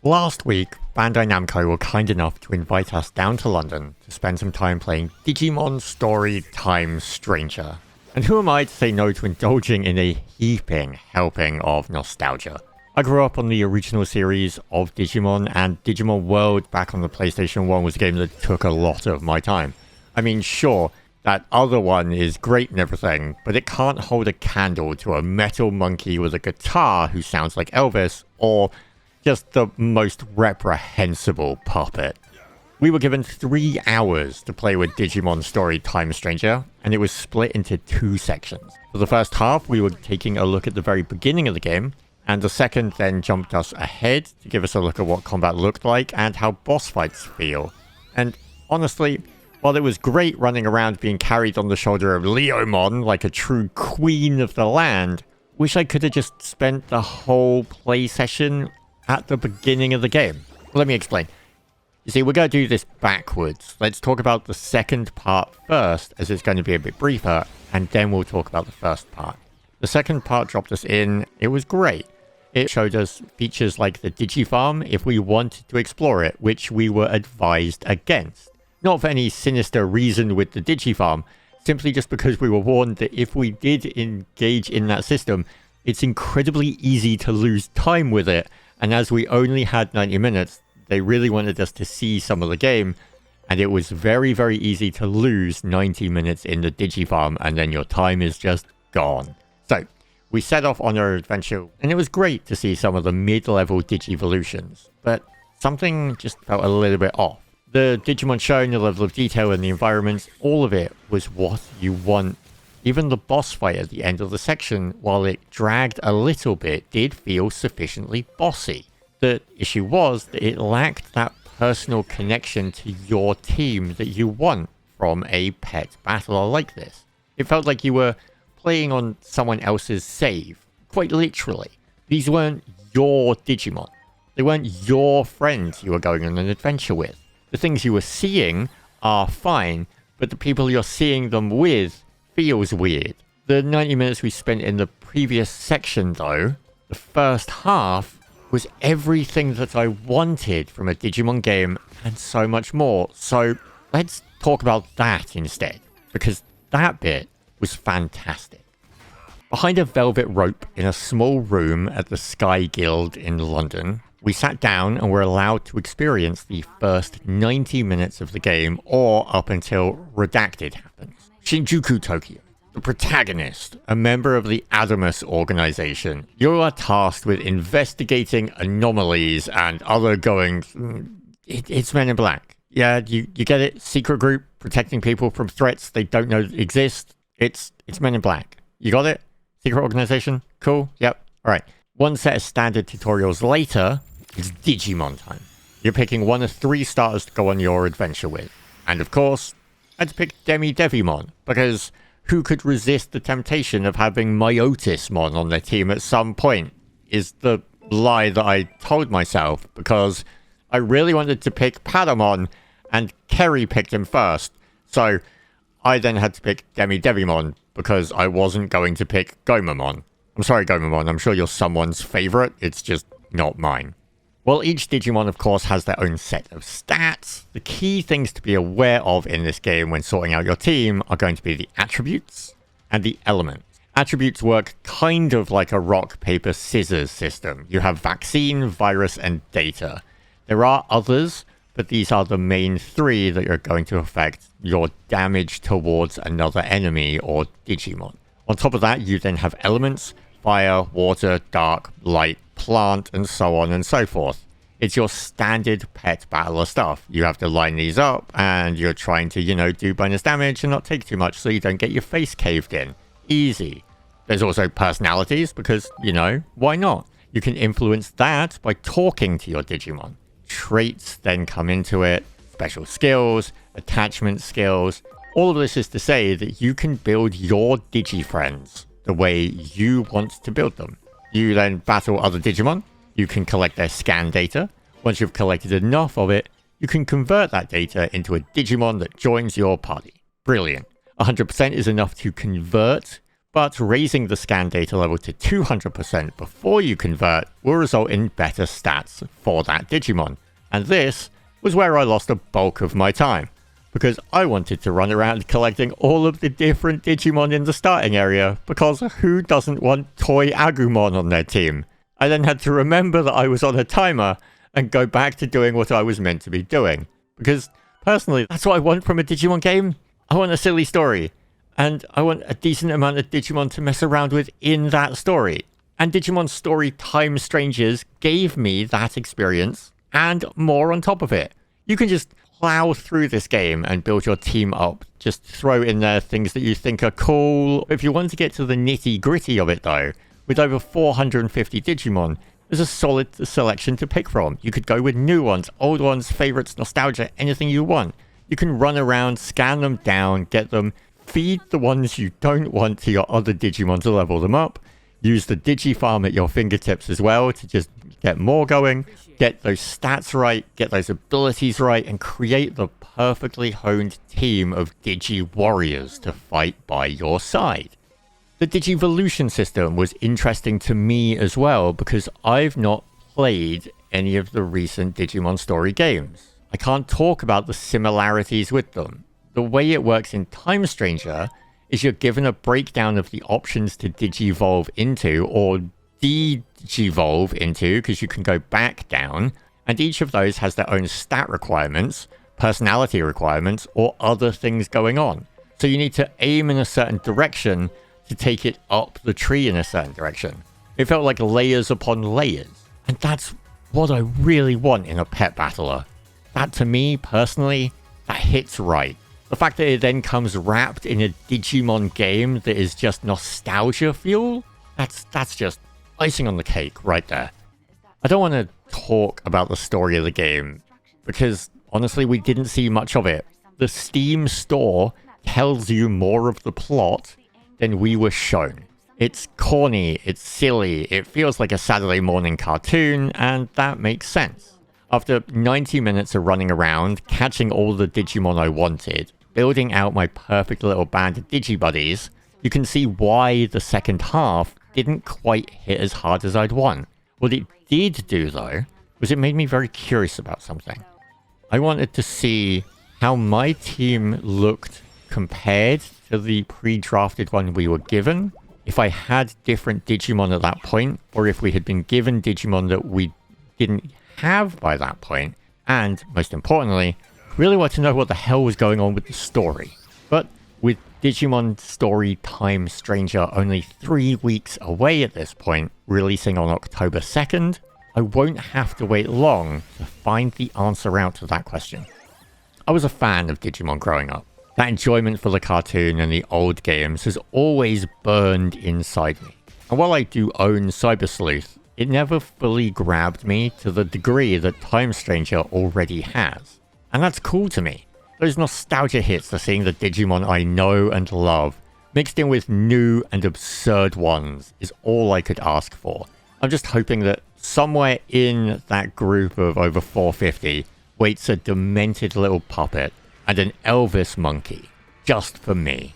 Last week, Bandai Namco were kind enough to invite us down to London to spend some time playing Digimon Story Time Stranger. And who am I to say no to indulging in a heaping helping of nostalgia? I grew up on the original series of Digimon, and Digimon World back on the PlayStation 1 was a game that took a lot of my time. I mean, sure, that other one is great and everything, but it can't hold a candle to a metal monkey with a guitar who sounds like Elvis, or just the most reprehensible puppet. We were given 3 hours to play with Digimon Story Time Stranger, and it was split into 2 sections. For the first half, we were taking a look at the very beginning of the game, and the second then jumped us ahead to give us a look at what combat looked like and how boss fights feel. And honestly, while it was great running around being carried on the shoulder of Leomon like a true queen of the land, wish I could have just spent the whole play session at the beginning of the game. Let me explain. You see, we're going to do this backwards. Let's talk about the second part first, as it's going to be a bit briefer, and then we'll talk about the first part. The second part dropped us in. It was great. It showed us features like the Digifarm if we wanted to explore it, which we were advised against. Not for any sinister reason with the Digifarm, simply just because we were warned that if we did engage in that system, it's incredibly easy to lose time with it. And as we only had 90 minutes, they really wanted us to see some of the game, and it was very, very easy to lose 90 minutes in the Digifarm, and then your time is just gone. So, we set off on our adventure, and it was great to see some of the mid-level Digivolutions, but something just felt a little bit off. The Digimon showing the level of detail in the environments, all of it was what you want. Even the boss fight at the end of the section, while it dragged a little bit, did feel sufficiently bossy. The issue was that it lacked that personal connection to your team that you want from a pet battler like this. It felt like you were playing on someone else's save, quite literally. These weren't your Digimon. They weren't your friends you were going on an adventure with. The things you were seeing are fine, but the people you're seeing them with feels weird. The 90 minutes we spent in the previous section, though, the first half, was everything that I wanted from a Digimon game and so much more. So let's talk about that instead, because that bit was fantastic. Behind a velvet rope in a small room at the Sky Guild in London, we sat down and were allowed to experience the first 90 minutes of the game, or up until Redacted happens. Shinjuku, Tokyo. The protagonist, a member of the Adamus organization. You are tasked with investigating anomalies and other goings. It's Men in Black. Yeah, you get it? Secret group protecting people from threats they don't know exist. It's Men in Black. You got it? Secret organization? Cool? Yep. Alright. One set of standard tutorials later, it's Digimon time. You're picking one of 3 starters to go on your adventure with. And of course, I had to pick Devimon, because who could resist the temptation of having Myotismon on their team at some point, is the lie that I told myself, because I really wanted to pick Patamon, and Kerry picked him first, so I then had to pick Devimon, because I wasn't going to pick Gomamon. I'm sorry, Gomamon, I'm sure you're someone's favourite, it's just not mine. Well, each Digimon, of course, has their own set of stats. The key things to be aware of in this game when sorting out your team are going to be the attributes and the elements. Attributes work kind of like a rock, paper, scissors system. You have vaccine, virus, and data. There are others, but these are the main 3 that are going to affect your damage towards another enemy or Digimon. On top of that, you then have elements: fire, water, dark, light, plant, and so on and so forth. It's your standard pet battler stuff. You have to line these up, and you're trying to, do bonus damage and not take too much so you don't get your face caved in. Easy. There's also personalities, because, why not? You can influence that by talking to your Digimon. Traits then come into it, special skills, attachment skills. All of this is to say that you can build your Digifriends the way you want to build them. You then battle other Digimon, you can collect their scan data. Once you've collected enough of it, you can convert that data into a Digimon that joins your party. Brilliant. 100% is enough to convert, but raising the scan data level to 200% before you convert will result in better stats for that Digimon. And this was where I lost a bulk of my time, because I wanted to run around collecting all of the different Digimon in the starting area, because who doesn't want Toy Agumon on their team? I then had to remember that I was on a timer and go back to doing what I was meant to be doing. Because, personally, that's what I want from a Digimon game. I want a silly story. And I want a decent amount of Digimon to mess around with in that story. And Digimon Story Time Strangers gave me that experience, and more on top of it. You can just plow through this game and build your team up. Just throw in there things that you think are cool. If you want to get to the nitty-gritty of it, though, with over 450 Digimon, there's a solid selection to pick from. You could go with new ones, old ones, favorites, nostalgia, anything you want. You can run around, scan them down, get them, feed the ones you don't want to your other Digimon to level them up. Use the Digifarm at your fingertips as well to just get more going. Get those stats right, get those abilities right, and create the perfectly honed team of Digi-warriors to fight by your side. The Digivolution system was interesting to me as well because I've not played any of the recent Digimon Story games. I can't talk about the similarities with them. The way it works in Time Stranger is you're given a breakdown of the options to Digivolve into or Digivolve into, because you can go back down, and each of those has their own stat requirements, personality requirements, or other things going on. So you need to aim in a certain direction to take it up the tree in a certain direction. It felt like layers upon layers, and that's what I really want in a pet battler. That, to me, personally, that hits right. The fact that it then comes wrapped in a Digimon game that is just nostalgia fuel, that's just icing on the cake right there. I don't want to talk about the story of the game, because honestly, we didn't see much of it. The Steam store tells you more of the plot than we were shown. It's corny, it's silly, it feels like a Saturday morning cartoon, and that makes sense. After 90 minutes of running around, catching all the Digimon I wanted, building out my perfect little band of Digibuddies, you can see why the second half didn't quite hit as hard as I'd want. What it did do, though, was it made me very curious about something. I wanted to see how my team looked compared to the pre-drafted one we were given, if I had different Digimon at that point, or if we had been given Digimon that we didn't have by that point, and, most importantly, really want to know what the hell was going on with the story. But with Digimon Story Time Stranger only 3 weeks away at this point, releasing on October 2nd, I won't have to wait long to find the answer out to that question. I was a fan of Digimon growing up. That enjoyment for the cartoon and the old games has always burned inside me. And while I do own Cyber Sleuth, it never fully grabbed me to the degree that Time Stranger already has. And that's cool to me. Those nostalgia hits are seeing the Digimon I know and love, mixed in with new and absurd ones, is all I could ask for. I'm just hoping that somewhere in that group of over 450 waits a demented little puppet and an Elvis monkey, just for me.